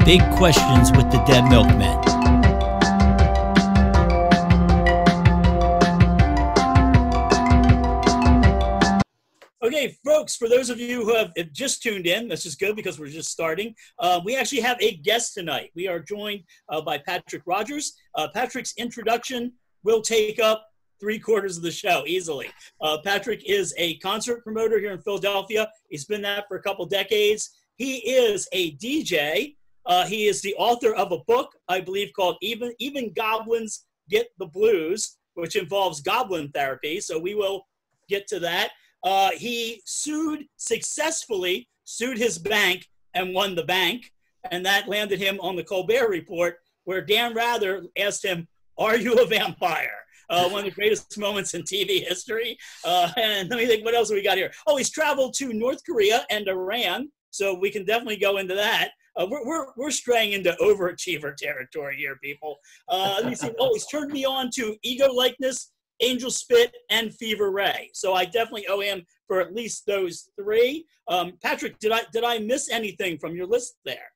Big Questions with the Dead Milkmen. Okay, folks, for those of you who have just tuned in, this is good because we're just starting. We actually have a guest tonight. We are joined by Patrick Rodgers. Patrick's introduction will take up 3/4 of the show easily. Patrick is a concert promoter here in Philadelphia. He's been that for a couple decades. He is a DJ. He is the author of a book, I believe, called Even Goblins Get the Blues, which involves goblin therapy. So we will get to that. He successfully sued his bank and won the bank. And that landed him on the Colbert Report, where Dan Rather asked him, "Are you a vampire?" One of the greatest moments in TV history. And let me think, what else have we got here? Oh, he's traveled to North Korea and Iran. So we can definitely go into that. We're straying into overachiever territory here, people. Let me see. Oh, he's turned me on to Ego Likeness, Angel Spit, and Fever Ray. So I definitely owe him for at least those three. Patrick, did I miss anything from your list there?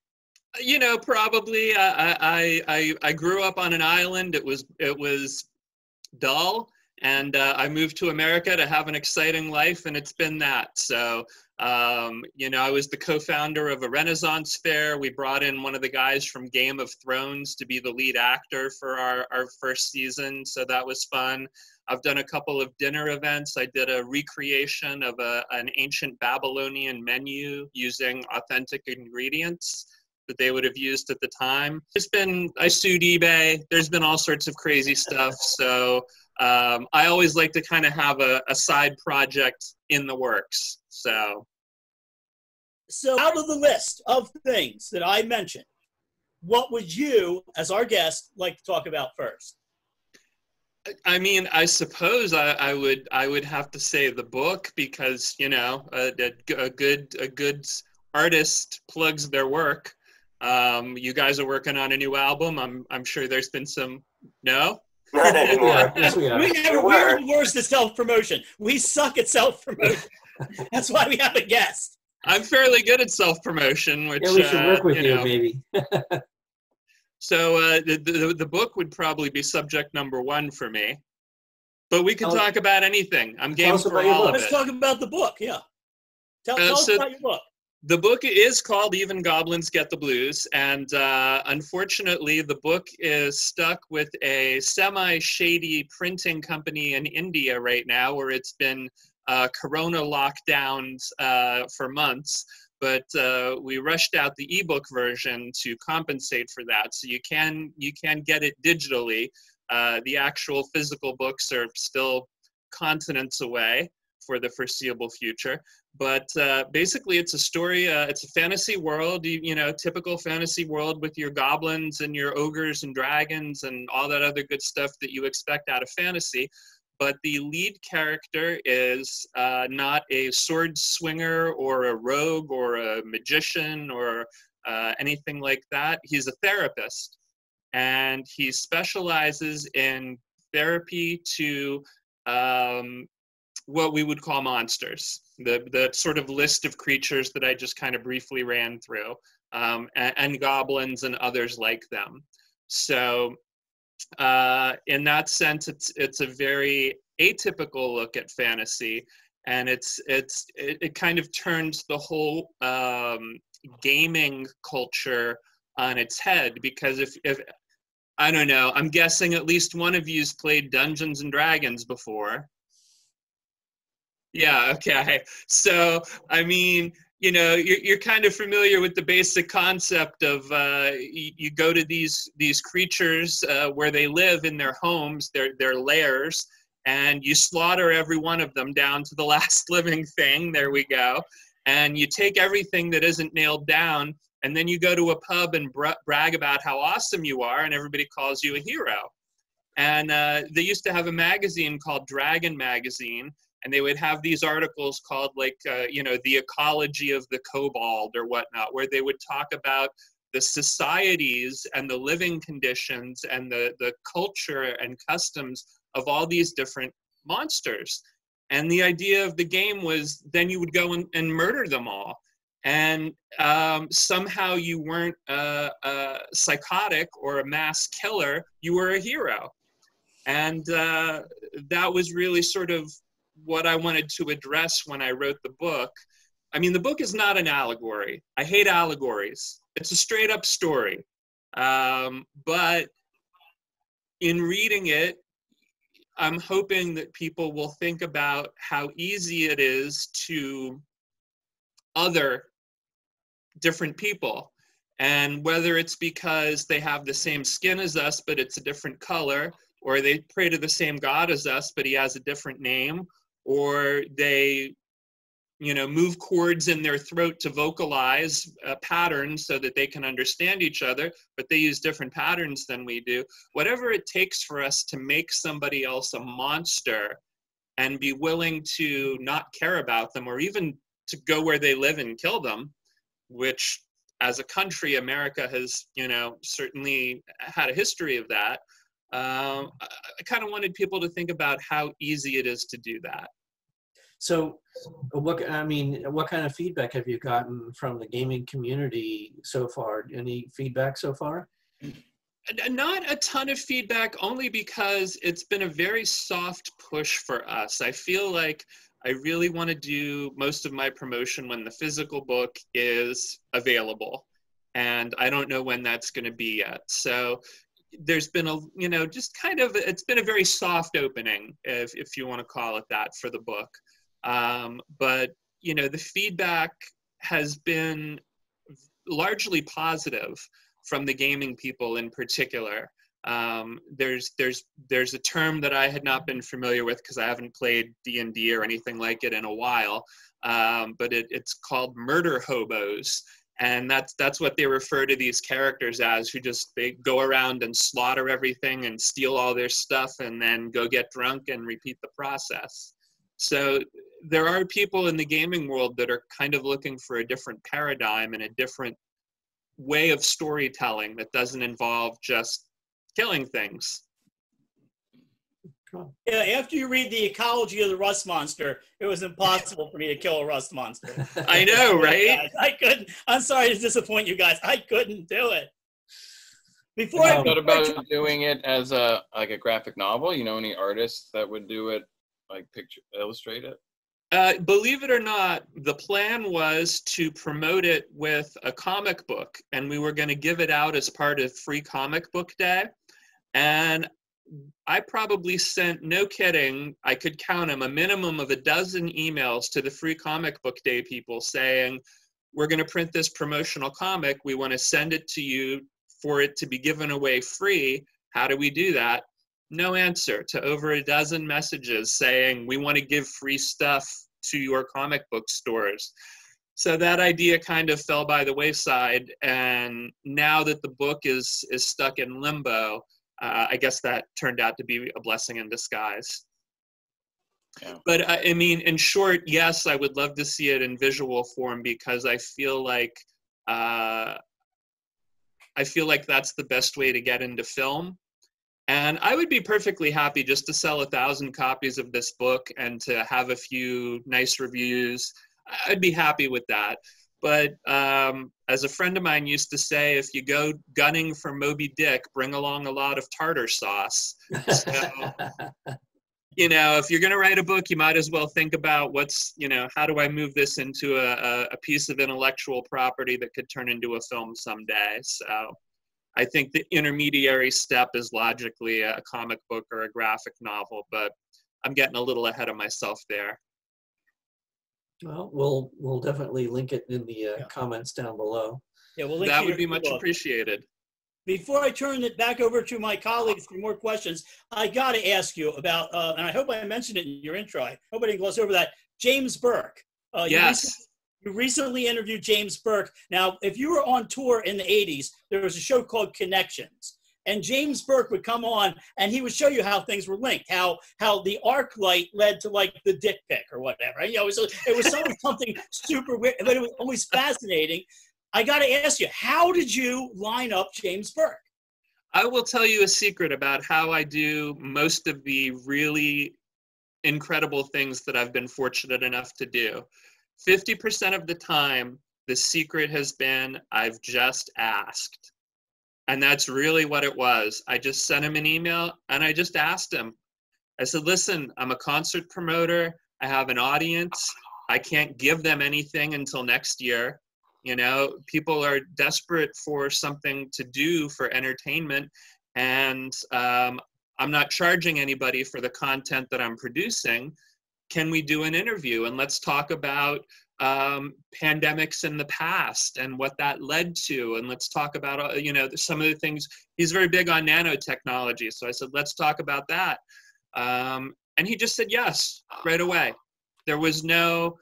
You know, probably. I grew up on an island. It was dull, and I moved to America to have an exciting life, and it's been that. So, you know, I was the co-founder of a Renaissance fair. We brought in one of the guys from Game of Thrones to be the lead actor for our first season, so that was fun. I've done a couple of dinner events. I did a recreation of an ancient Babylonian menu using authentic ingredients that they would have used at the time. I sued eBay. There's been all sorts of crazy stuff. So I always like to kind of have a side project in the works. So out of the list of things that I mentioned, what would you, as our guest, like to talk about first? I mean, I suppose I would have to say the book, because, you know, a good artist plugs their work. You guys are working on a new album. I'm sure there's been some. No? Not anymore. Yes, we are. We're the worst at self-promotion. We suck at self-promotion. That's why we have a guest. I'm fairly good at self-promotion, which we should work with you, maybe. So the book would probably be subject number one for me. But we can talk about anything. I'm game for all of it. Let's talk about the book, yeah. Tell us about your book. The book is called Even Goblins Get the Blues, and unfortunately the book is stuck with a semi-shady printing company in India right now, where it's been corona lockdowns for months, but we rushed out the ebook version to compensate for that. So you can get it digitally. The actual physical books are still continents away for the foreseeable future. But basically, it's a story. It's a fantasy world, you know, typical fantasy world with your goblins and your ogres and dragons and all that other good stuff that you expect out of fantasy. But the lead character is not a sword swinger or a rogue or a magician or anything like that. He's a therapist, and he specializes in therapy to what we would call monsters, the sort of list of creatures that I just kind of briefly ran through, and goblins and others like them. So in that sense, it's a very atypical look at fantasy, and it kind of turns the whole gaming culture on its head, because if I don't know, I'm guessing at least one of you's played Dungeons and Dragons before. Yeah, okay. So, I mean, you know, you're kind of familiar with the basic concept of you go to these creatures where they live in their homes, their lairs, and you slaughter every one of them down to the last living thing. There we go. And you take everything that isn't nailed down, and then you go to a pub and brag about how awesome you are, and everybody calls you a hero. And they used to have a magazine called Dragon Magazine, and they would have these articles called, like, you know, the ecology of the kobold or whatnot, where they would talk about the societies and the living conditions and the culture and customs of all these different monsters. And the idea of the game was then you would go and murder them all. and somehow you weren't a psychotic or a mass killer, you were a hero. And that was really sort of what I wanted to address when I wrote the book. I mean, the book is not an allegory. I hate allegories. It's a straight up story. But in reading it, I'm hoping that people will think about how easy it is to other different people. And whether it's because they have the same skin as us, but it's a different color, or they pray to the same God as us, but he has a different name, or they, move chords in their throat to vocalize patterns so that they can understand each other, but they use different patterns than we do. Whatever it takes for us to make somebody else a monster and be willing to not care about them, or even to go where they live and kill them, which as a country, America has, certainly had a history of that. I kind of wanted people to think about how easy it is to do that. So what kind of feedback have you gotten from the gaming community so far? Any feedback so far? Not a ton of feedback, only because it's been a very soft push for us. I feel like I really want to do most of my promotion when the physical book is available. And I don't know when that's going to be yet. So there's been it's been a very soft opening, if you want to call it that, for the book. But the feedback has been largely positive from the gaming people in particular. There's a term that I had not been familiar with because I haven't played D&D or anything like it in a while, but it's called murder hobos. And that's what they refer to these characters as, who they go around and slaughter everything and steal all their stuff and then go get drunk and repeat the process. So there are people in the gaming world that are kind of looking for a different paradigm and a different way of storytelling that doesn't involve just killing things. Yeah, after you read The Ecology of the Rust Monster, it was impossible for me to kill a rust monster. I know, right? I couldn't. I'm sorry to disappoint you guys. I couldn't do it. What about doing it as a graphic novel? Any artists that would do it, like illustrate it? Believe it or not, the plan was to promote it with a comic book, and we were going to give it out as part of Free Comic Book Day. And I probably sent, no kidding, I could count them, a minimum of 12 emails to the Free Comic Book Day people saying, we're going to print this promotional comic. We want to send it to you for it to be given away free. How do we do that? No answer to over 12 messages saying, we want to give free stuff to your comic book stores. So that idea kind of fell by the wayside. And now that the book is stuck in limbo, I guess that turned out to be a blessing in disguise. Yeah. But I mean, in short, yes, I would love to see it in visual form, because I feel like that's the best way to get into film. And I would be perfectly happy just to sell 1,000 copies of this book and to have a few nice reviews. I'd be happy with that. But as a friend of mine used to say, if you go gunning for Moby Dick, bring along a lot of tartar sauce. So, if you're going to write a book, you might as well think about how do I move this into a piece of intellectual property that could turn into a film someday. So I think the intermediary step is logically a comic book or a graphic novel, but I'm getting a little ahead of myself there. Well, we'll definitely link it in the comments down below. Yeah, we'll link that would be much appreciated. Before I turn it back over to my colleagues for more questions, I got to ask you about, and I hope I mentioned it in your intro. I hope I didn't gloss over that. James Burke. Yes. You recently interviewed James Burke. Now, if you were on tour in the 80s, there was a show called Connections. And James Burke would come on and he would show you how things were linked, how the arc light led to like the dick pic or whatever. It was always something super weird, but it was always fascinating. I got to ask you, how did you line up James Burke? I will tell you a secret about how I do most of the really incredible things that I've been fortunate enough to do. 50% of the time, The secret has been, I've just asked. And that's really what it was. I just sent him an email and I just asked him. I said, listen, I'm a concert promoter. I have an audience. I can't give them anything until next year. You know, people are desperate for something to do for entertainment. And I'm not charging anybody for the content that I'm producing. Can we do an interview? And let's talk about pandemics in the past and what that led to. And let's talk about, you know, some of the things. He's very big on nanotechnology. So I said, let's talk about that. And he just said yes right away. There was no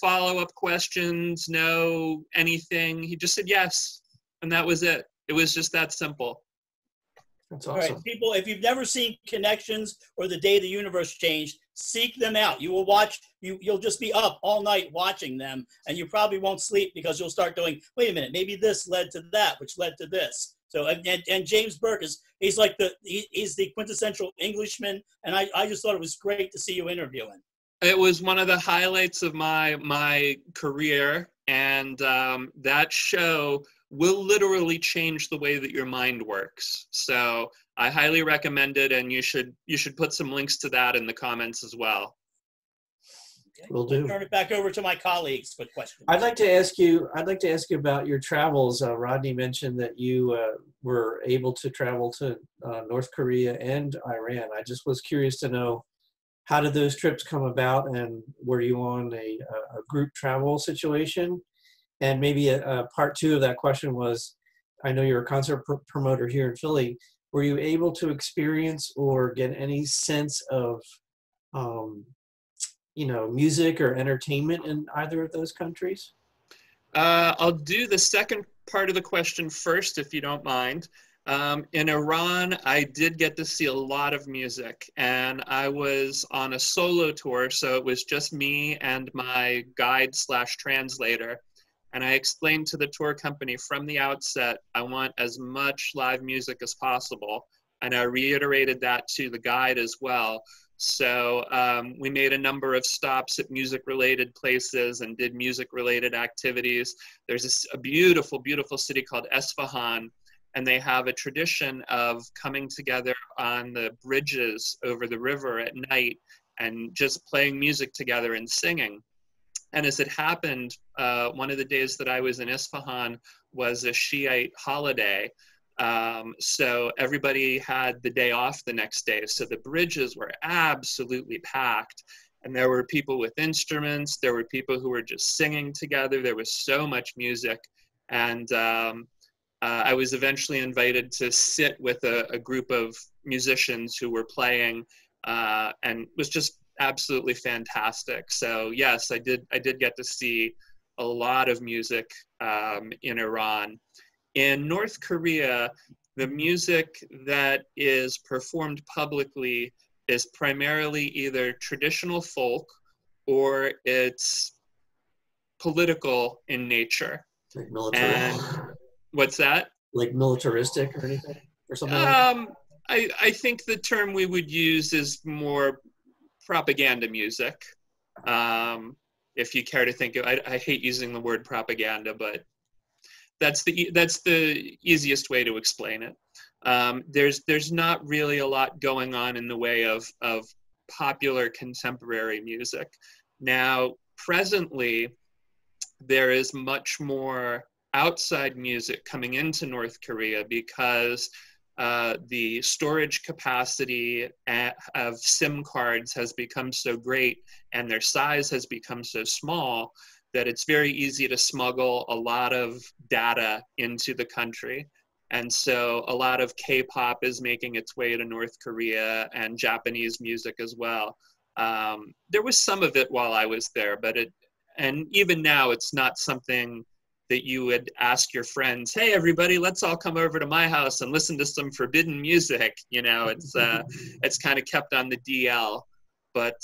follow-up questions, no anything. He just said yes. And that was it. It was just that simple. That's awesome. All right, people, if you've never seen Connections or The Day the Universe Changed, seek them out. You will watch, you'll just be up all night watching them, and you probably won't sleep because you'll start going, wait a minute, maybe this led to that, which led to this. So, and James Burke he's like he's the quintessential Englishman, and I just thought it was great to see you interviewing. It was one of the highlights of my career, and that show will literally change the way that your mind works. So I highly recommend it, and you should put some links to that in the comments as well. Okay. Will do. I'll turn it back over to my colleagues with questions. I'd like to ask you about your travels. Rodney mentioned that you were able to travel to North Korea and Iran. I just was curious to know, how did those trips come about, and were you on a group travel situation? And maybe a part two of that question was, I know you're a concert promoter here in Philly. Were you able to experience or get any sense of, you know, music or entertainment in either of those countries? I'll do the second part of the question first, if you don't mind. In Iran, I did get to see a lot of music, and I was on a solo tour, so it was just me and my guide/translator. And I explained to the tour company from the outset, I want as much live music as possible. And I reiterated that to the guide as well. So we made a number of stops at music-related places and did music-related activities. There's a beautiful, beautiful city called Esfahan, and they have a tradition of coming together on the bridges over the river at night and just playing music together and singing. And as it happened, one of the days that I was in Isfahan was a Shiite holiday. So everybody had the day off the next day. So the bridges were absolutely packed. And there were people with instruments. There were people who were just singing together. There was so much music. And I was eventually invited to sit with a group of musicians who were playing, and was just absolutely fantastic. So yes, I did get to see a lot of music in Iran. In North Korea, the music that is performed publicly is primarily either traditional folk or it's political in nature. Like militaristic? And what's that? Like militaristic or anything? Or something like that? I think the term we would use is more propaganda music. If you care to think of, I hate using the word propaganda, but that's the easiest way to explain it. There's not really a lot going on in the way of popular contemporary music. Now, presently, there is much more outside music coming into North Korea because the storage capacity of SIM cards has become so great and their size has become so small that it's very easy to smuggle a lot of data into the country. And so a lot of K-pop is making its way to North Korea and Japanese music as well. There was some of it while I was there, and even now it's not something that you would ask your friends, hey, everybody, let's all come over to my house and listen to some forbidden music. You know, it's kind of kept on the DL. But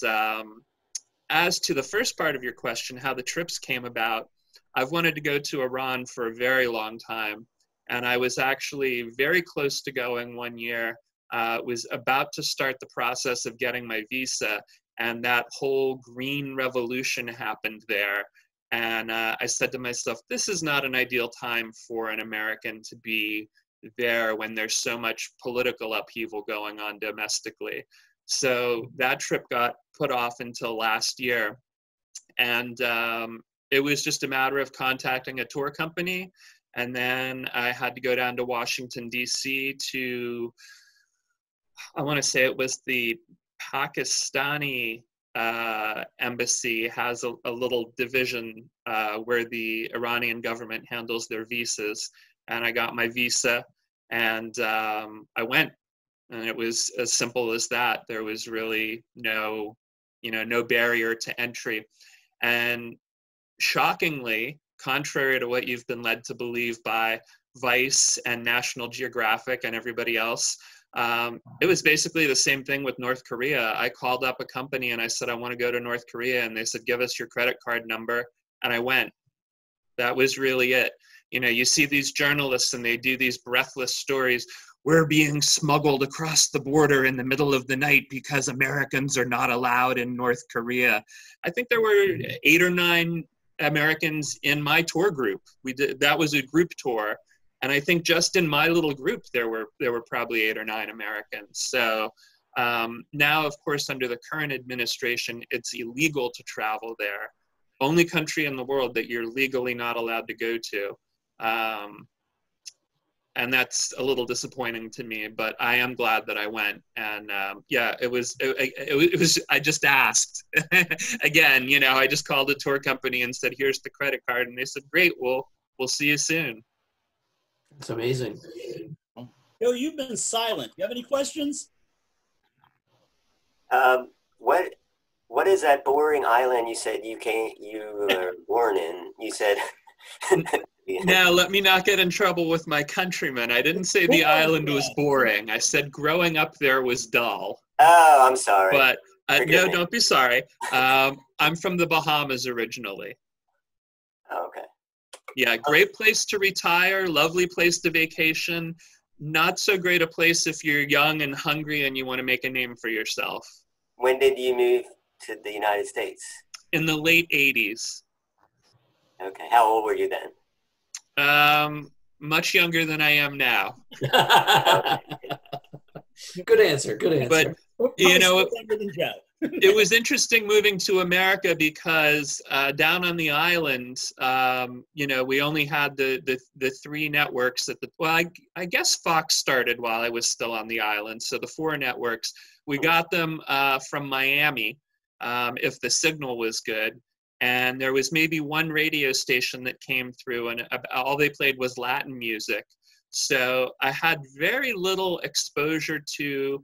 as to the first part of your question, how the trips came about, I've wanted to go to Iran for a very long time. And I was actually very close to going one year. Was about to start the process of getting my visa. And that whole green revolution happened there. And I said to myself, this is not an ideal time for an American to be there when there's so much political upheaval going on domestically. So that trip got put off until last year. And it was just a matter of contacting a tour company. And then I had to go down to Washington, D.C. to, I want to say it was the Pakistani embassy has a little division where the Iranian government handles their visas. And I got my visa and I went. And it was as simple as that. There was really no barrier to entry. And shockingly, contrary to what you've been led to believe by Vice and National Geographic and everybody else, it was basically the same thing with North Korea. I called up a company and I said, I want to go to North Korea. And they said, give us your credit card number. And I went. That was really it. You see these journalists and they do these breathless stories. We're being smuggled across the border in the middle of the night because Americans are not allowed in North Korea. I think there were 8 or 9 Americans in my tour group. That was a group tour. And I think just in my little group, there were probably 8 or 9 Americans. So now, of course, under the current administration, it's illegal to travel there. Only country in the world that you're legally not allowed to go to. And that's a little disappointing to me, but I am glad that I went. And yeah, it was, I just asked again, I just called the tour company and said, here's the credit card. And they said, great, we'll see you soon. It's amazing. Bill, you've been silent. You have any questions? What is that boring island you said you were born in? You said. Now, let me not get in trouble with my countrymen. I didn't say the island was boring. I said growing up there was dull. Oh, I'm sorry. But no, don't be sorry. I'm from the Bahamas originally. Oh, okay. Yeah, great place to retire, lovely place to vacation. Not so great a place if you're young and hungry and you want to make a name for yourself. When did you move to the United States? In the late 80s. Okay. How old were you then? Much younger than I am now. Good answer. Good answer. But it was interesting moving to America because down on the island, we only had the 3 networks I guess Fox started while I was still on the island. So the 4 networks, we got them from Miami if the signal was good. And there was maybe 1 radio station that came through and all they played was Latin music. So I had very little exposure to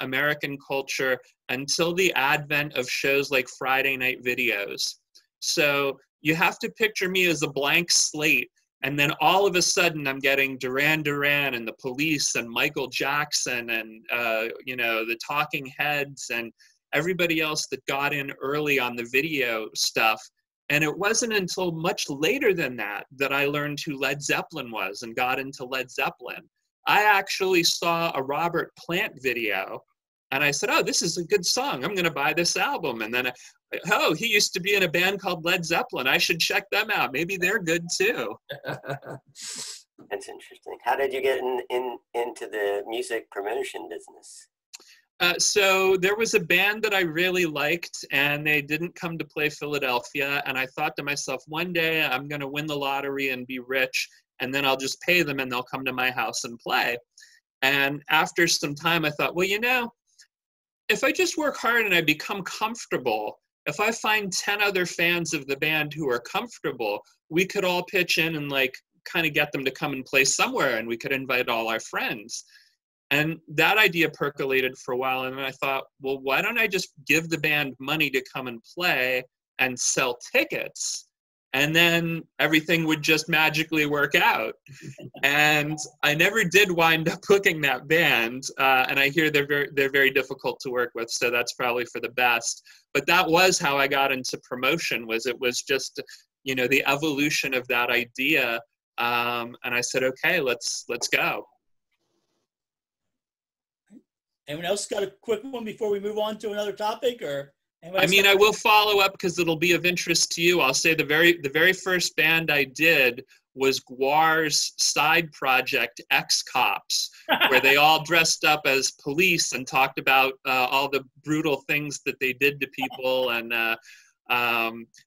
American culture until the advent of shows like Friday Night Videos. So you have to picture me as a blank slate. And then all of a sudden I'm getting Duran Duran and the Police and Michael Jackson and, the Talking Heads and everybody else that got in early on the video stuff. And it wasn't until much later than that I learned who Led Zeppelin was and got into Led Zeppelin. I actually saw a Robert Plant video and I said, oh, this is a good song. I'm going to buy this album. And then, he used to be in a band called Led Zeppelin. I should check them out. Maybe they're good too. That's interesting. How did you get into the music promotion business? So there was a band that I really liked and they didn't come to play Philadelphia. And I thought to myself, one day I'm going to win the lottery and be rich and then I'll just pay them and they'll come to my house and play. And after some time I thought, well, if I just work hard and I become comfortable, if I find 10 other fans of the band who are comfortable, we could all pitch in and kind of get them to come and play somewhere and we could invite all our friends. And that idea percolated for a while. And then I thought, well, why don't I just give the band money to come and play and sell tickets? And then everything would just magically work out. And I never did wind up booking that band. And I hear they're very difficult to work with. So that's probably for the best. But that was how I got into promotion. It was just, the evolution of that idea. And I said, okay, let's go. Anyone else got a quick one before we move on to another topic, or I mean, I will follow up because it'll be of interest to you. I'll say the very first band I did was Guar's side project, Ex-Cops, where they all dressed up as police and talked about all the brutal things that they did to people. And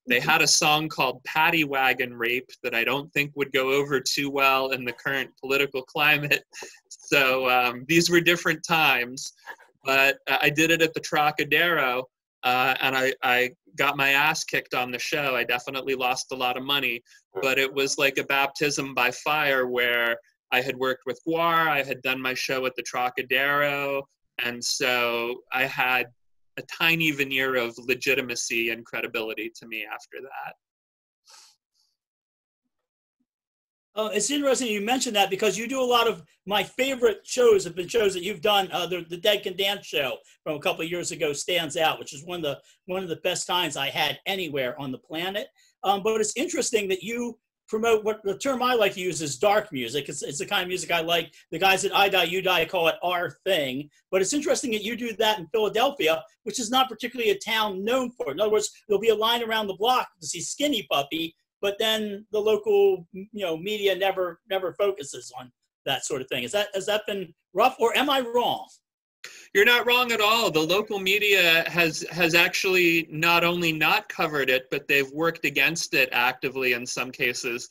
they had a song called Paddy Wagon Rape that I don't think would go over too well in the current political climate. So these were different times. But I did it at the Trocadero. And I got my ass kicked on the show. I definitely lost a lot of money, but it was like a baptism by fire where I had worked with Guar, I had done my show at the Trocadero, and so I had a tiny veneer of legitimacy and credibility to me after that. It's interesting you mentioned that because you do a lot of my favorite shows have been shows that you've done. The Dead Can Dance show from a couple of years ago stands out, which is one of the best times I had anywhere on the planet. But it's interesting that you promote what the term I like to use is dark music. It's the kind of music I like. The guys at I Die You Die call it our thing. But it's interesting that you do that in Philadelphia, which is not particularly a town known for it. In other words, there'll be a line around the block to see Skinny Puppy, but then the local, media never focuses on that sort of thing. Has that been rough, or am I wrong? You're not wrong at all. The local media has actually not only not covered it, but they've worked against it actively in some cases.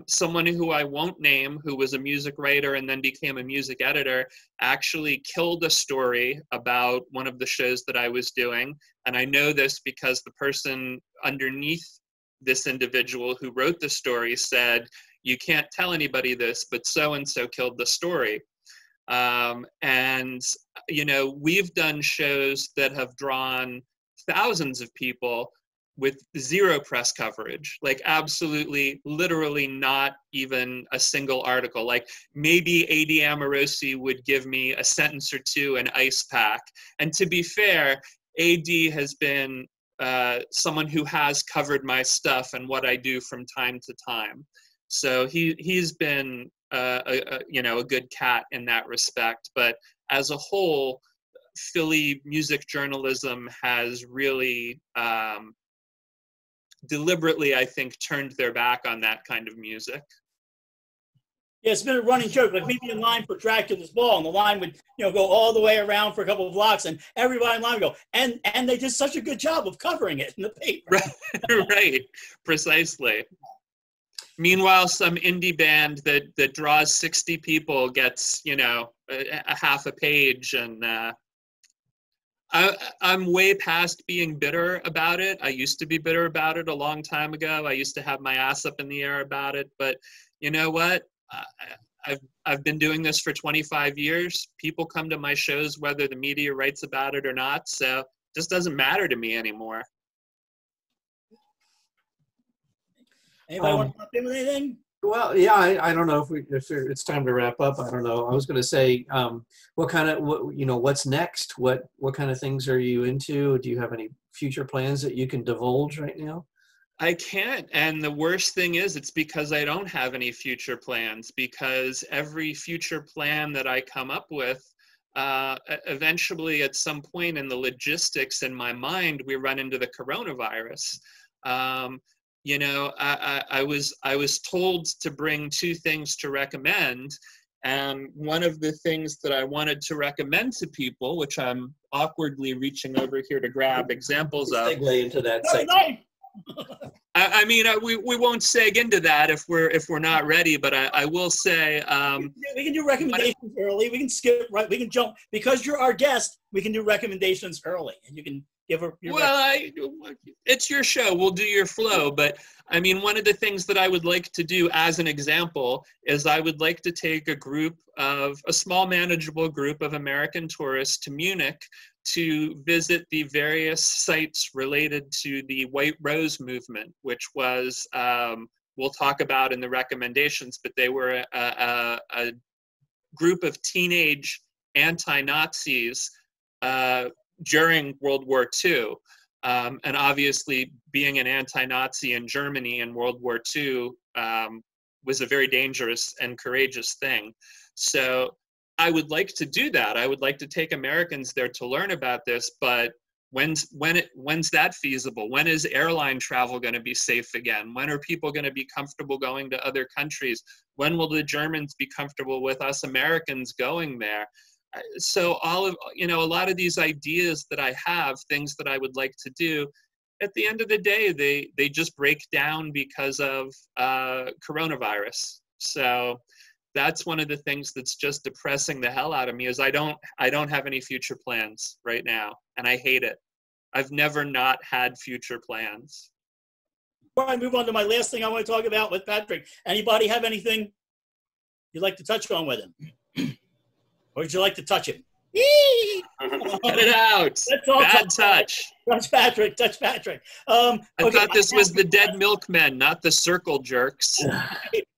Someone who I won't name, who was a music writer and then became a music editor, actually killed a story about one of the shows that I was doing. And I know this because the person underneath this individual who wrote the story said, "You can't tell anybody this, but so-and-so killed the story." And, we've done shows that have drawn thousands of people with zero press coverage, like absolutely, literally not even a single article. Like maybe A.D. Amorosi would give me a sentence or two in Ice Pack. And to be fair, A.D. has been someone who has covered my stuff and what I do from time to time. So he's been a good cat in that respect. But as a whole, Philly music journalism has really deliberately, I think, turned their back on that kind of music. Yeah, it's been a running joke. Like we'd be in line for Dracula's Ball, and the line would, go all the way around for a couple of blocks, and everybody in line would go, and they did such a good job of covering it in the paper. Right, precisely. Meanwhile, some indie band that draws 60 people gets, a half a page, and I'm way past being bitter about it. I used to be bitter about it a long time ago. I used to have my ass up in the air about it, but you know what? I've been doing this for 25 years. People come to my shows whether the media writes about it or not, so it just doesn't matter to me anymore. Anybody want to jump in with anything? Well, yeah, I don't know if it's time to wrap up. I don't know. I was going to say, what's next? What kind of things are you into? Do you have any future plans that you can divulge right now? I can't. And the worst thing is it's because I don't have any future plans, because every future plan that I come up with, eventually at some point in the logistics in my mind, we run into the coronavirus. I was told to bring two things to recommend. And one of the things that I wanted to recommend to people, which I'm awkwardly reaching over here to grab examples of. Segue into that segment. We won't seg into that if we're not ready, but I will say we can do recommendations early. We can skip right. We can jump because you're our guest. We can do recommendations early, and you can give her. It's your show. We'll do your flow, but I mean, one of the things that I would like to do as an example is I would like to take a small manageable group of American tourists to Munich to visit the various sites related to the White Rose movement, which was, we'll talk about in the recommendations, but they were a group of teenage anti-Nazis during World War II. And obviously being an anti-Nazi in Germany in World War II was a very dangerous and courageous thing. So I would like to do that. I would like to take Americans there to learn about this, but When's that feasible? When is airline travel going to be safe again? When are people going to be comfortable going to other countries? When will the Germans be comfortable with us Americans going there? So all of, a lot of these ideas that I have, things that I would like to do, at the end of the day, they just break down because of coronavirus. So that's one of the things that's just depressing the hell out of me, is I don't have any future plans right now, and I hate it. I've never not had future plans. Before I move on to my last thing I want to talk about with Patrick, anybody have anything you'd like to touch on with him? Or would you like to touch him? Cut it out. Bad touch. Touch Patrick. Touch Patrick. I thought this was the Dead Milkmen, not the Circle Jerks.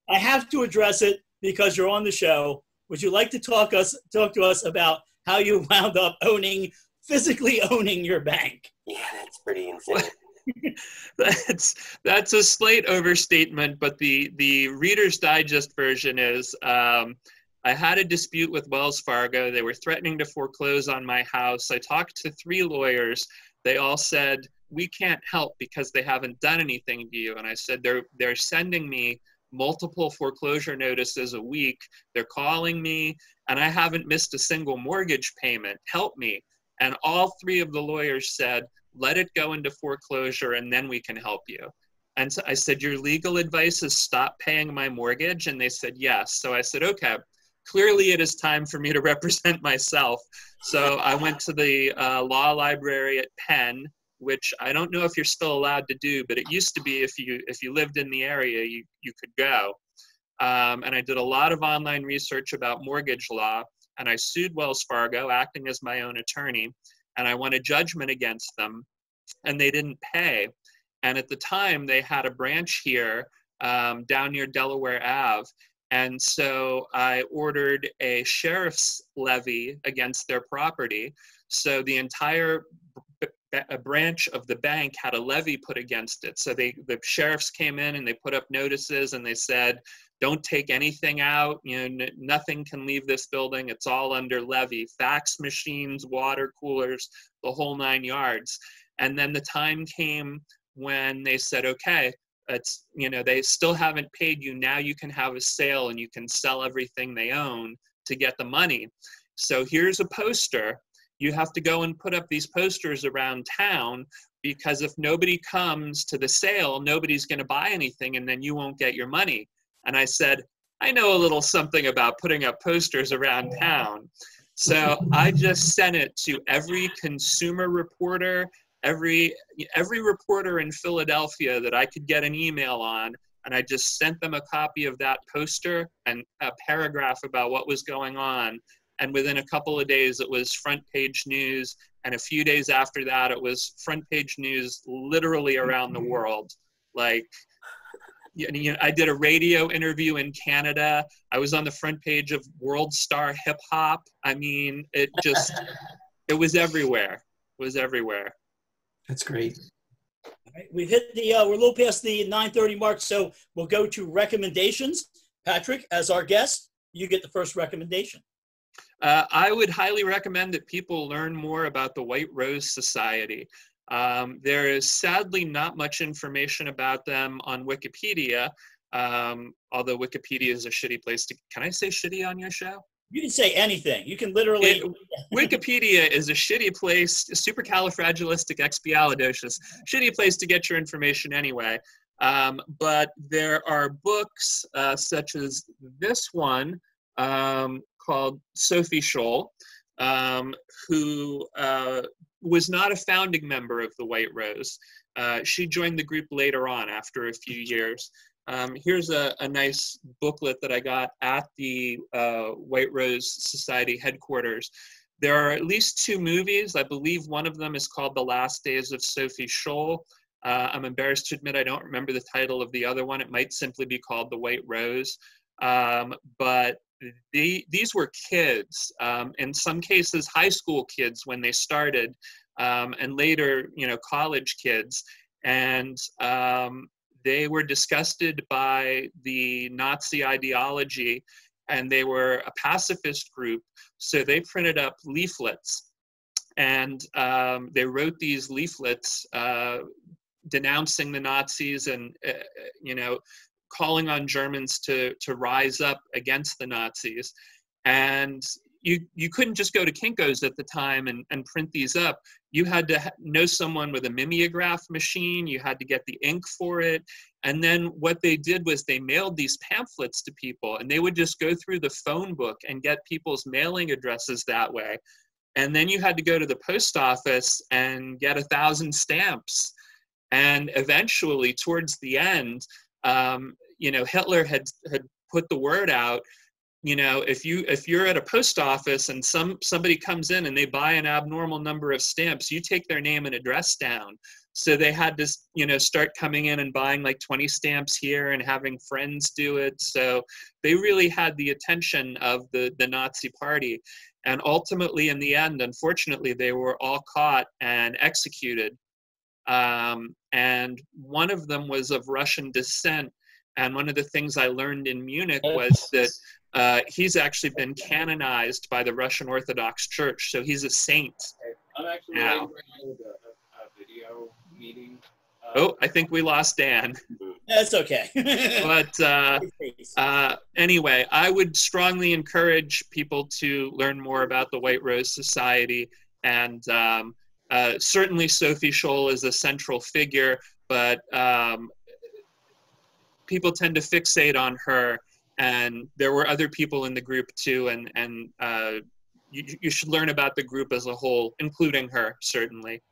I have to address it because you're on the show. Would you like to talk to us about how you wound up physically owning your bank? Yeah, that's pretty insane. That's a slight overstatement, but the Reader's Digest version is, I had a dispute with Wells Fargo. They were threatening to foreclose on my house. I talked to 3 lawyers. They all said, we can't help because they haven't done anything to you. And I said, they're sending me multiple foreclosure notices a week. They're calling me, and I haven't missed a single mortgage payment. Help me. And all 3 of the lawyers said, let it go into foreclosure and then we can help you. And so I said, your legal advice is stop paying my mortgage? And they said, yes. So I said, okay, clearly it is time for me to represent myself. So I went to the law library at Penn, which I don't know if you're still allowed to do, but it used to be if you lived in the area, you could go. And I did a lot of online research about mortgage law, and I sued Wells Fargo, acting as my own attorney, and I won a judgment against them, and they didn't pay. And at the time, they had a branch here down near Delaware Ave, and so I ordered a sheriff's levy against their property. So the entire branch of the bank had a levy put against it. So the sheriffs came in and they put up notices and they said, don't take anything out. Nothing can leave this building. It's all under levy. Fax machines, water coolers, the whole 9 yards. And then the time came when they said, okay, they still haven't paid you. Now you can have a sale and you can sell everything they own to get the money. So here's a poster. You have to go and put up these posters around town, because if nobody comes to the sale, nobody's going to buy anything, and then you won't get your money. And I said, I know a little something about putting up posters around town. So I just sent it to every consumer reporter, every reporter in Philadelphia that I could get an email on, and I just sent them a copy of that poster and a paragraph about what was going on. And within a couple of days, it was front page news. And a few days after that, it was front page news literally around the world. Like, I did a radio interview in Canada. I was on the front page of World Star Hip Hop. I mean, it was everywhere. It was everywhere. That's great. All right, we've hit we're a little past the 9:30 mark, so we'll go to recommendations. Patrick, as our guest, you get the first recommendation. I would highly recommend that people learn more about the White Rose Society. There is sadly not much information about them on Wikipedia, although Wikipedia is a shitty place to... Can I say shitty on your show? You can say anything. You can literally... Wikipedia is a shitty place, supercalifragilisticexpialidocious, shitty place to get your information anyway. But there are books such as this one, called Sophie Scholl, who was not a founding member of the White Rose. She joined the group later on after a few years. Here's a nice booklet that I got at the White Rose Society headquarters. There are at least 2 movies. I believe one of them is called The Last Days of Sophie Scholl. I'm embarrassed to admit I don't remember the title of the other one. It might simply be called The White Rose. But these were kids, in some cases high school kids when they started, and later, college kids. And they were disgusted by the Nazi ideology, and they were a pacifist group. So they printed up leaflets and they wrote these leaflets denouncing the Nazis and, you know, calling on Germans to rise up against the Nazis. And you couldn't just go to Kinko's at the time and print these up. You had to know someone with a mimeograph machine. You had to get the ink for it. And then what they did was they mailed these pamphlets to people, and they would just go through the phone book and get people's mailing addresses that way. And then you had to go to the post office and get 1,000 stamps. And eventually, towards the end, you know, Hitler had put the word out, you know, if you're at a post office and somebody comes in and they buy an abnormal number of stamps, you take their name and address down. So they had to, you know, start coming in and buying like 20 stamps here and having friends do it. So they really had the attention of the Nazi Party. And ultimately, in the end, unfortunately, they were all caught and executed. And one of them was of Russian descent. And one of the things I learned in Munich was that he's actually been canonized by the Russian Orthodox Church. So he's a saint. I'm actually now. with a video meeting. Oh, I think we lost Dan. That's okay. But anyway, I would strongly encourage people to learn more about the White Rose Society. And certainly Sophie Scholl is a central figure, but people tend to fixate on her. And there were other people in the group too. And you should learn about the group as a whole, including her, certainly.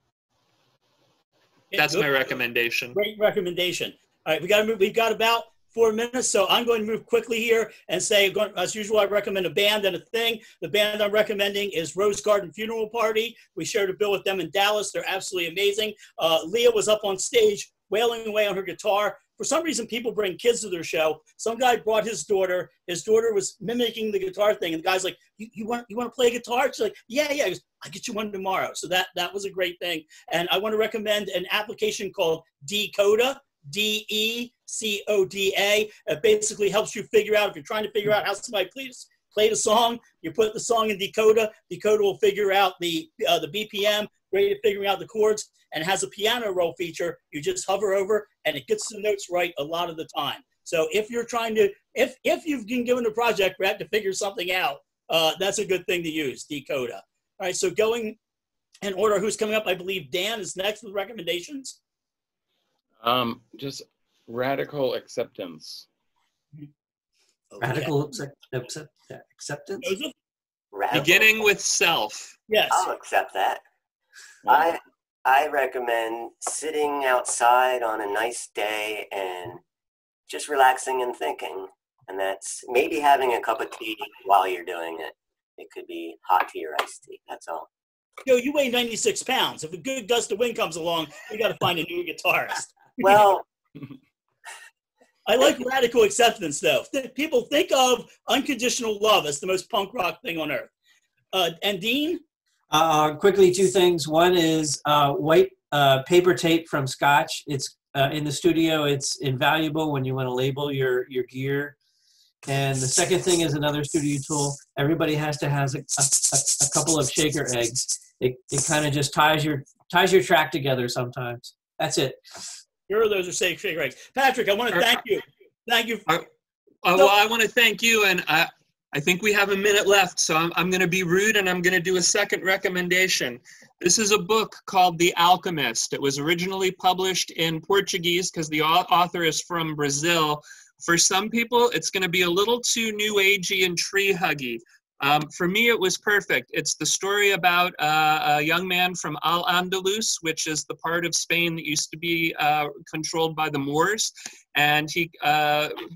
That's my recommendation. Great recommendation. All right, we got to move. We've got about 4 minutes, so I'm going to move quickly here and say, as usual, I recommend a band and a thing. The band I'm recommending is Rosegarden Funeral Party. We shared a bill with them in Dallas. They're absolutely amazing. Leah was up on stage wailing away on her guitar. For some reason, people bring kids to their show. Some guy brought his daughter. His daughter was mimicking the guitar thing, and the guy's like, "You want to play guitar?" She's like, "Yeah." He goes, "I'll get you one tomorrow." So that was a great thing. And I want to recommend an application called deCoda, DECODA. It basically helps you figure out, if you're trying to figure out how somebody play the song, you put the song in deCoda. deCoda will figure out the BPM, great at figuring out the chords, and has a piano roll feature. You just hover over and it gets the notes right a lot of the time. So if you're trying to, if you've been given a project where you have to figure something out, that's a good thing to use, deCoda. All right, so going in order, who's coming up? I believe Dan is next with recommendations. Just radical acceptance. Okay. Radical acceptance? Joseph? Radical. Beginning with self. Yes. I'll accept that. I recommend sitting outside on a nice day and just relaxing and thinking. And that's maybe having a cup of tea while you're doing it. It could be hot tea or iced tea. That's all. Yo, you weigh 96 pounds. If a good gust of wind comes along, you got to find a new guitarist. Well, I like radical acceptance, though. People think of Unconditional Love as the most punk rock thing on earth. And Dean? Quickly, two things. One is white paper tape from Scotch. It's in the studio. It's invaluable when you want to label your gear. And the second thing is another studio tool. Everybody has to have a couple of shaker eggs. It kind of just ties your track together sometimes. That's it. Sure, those are shaker eggs. Patrick, I want to thank you. Thank you. Well, I want to thank you, and I think we have a minute left, so I'm going to be rude, and I'm going to do a second recommendation. This is a book called The Alchemist. It was originally published in Portuguese because the author is from Brazil. For some people, it's going to be a little too new agey and tree huggy. For me, it was perfect. It's the story about a young man from Al-Andalus, which is the part of Spain that used to be controlled by the Moors. And he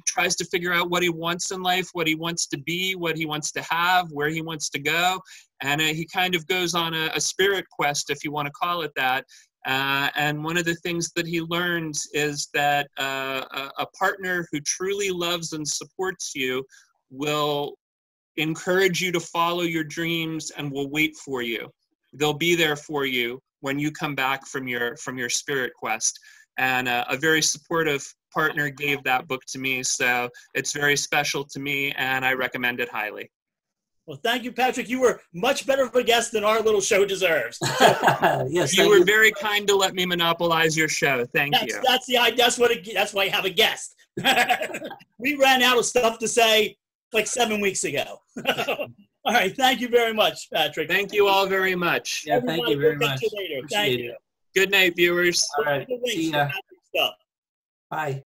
tries to figure out what he wants in life, what he wants to be, what he wants to have, where he wants to go. And he kind of goes on a spirit quest, if you want to call it that. And one of the things that he learns is that a partner who truly loves and supports you will encourage you to follow your dreams and will wait for you. They'll be there for you when you come back from your spirit quest. And a very supportive partner gave that book to me, so it's very special to me, and I recommend it highly. Well, thank you, Patrick. You were much better of a guest than our little show deserves. Yes, you were very kind to let me monopolize your show. Thank you. That's why you have a guest. We ran out of stuff to say like 7 weeks ago. All right. Thank you very much, Patrick. Thank you all very much. Yeah, thank you very much. Thank you. Good night, viewers. All right. See ya. Bye.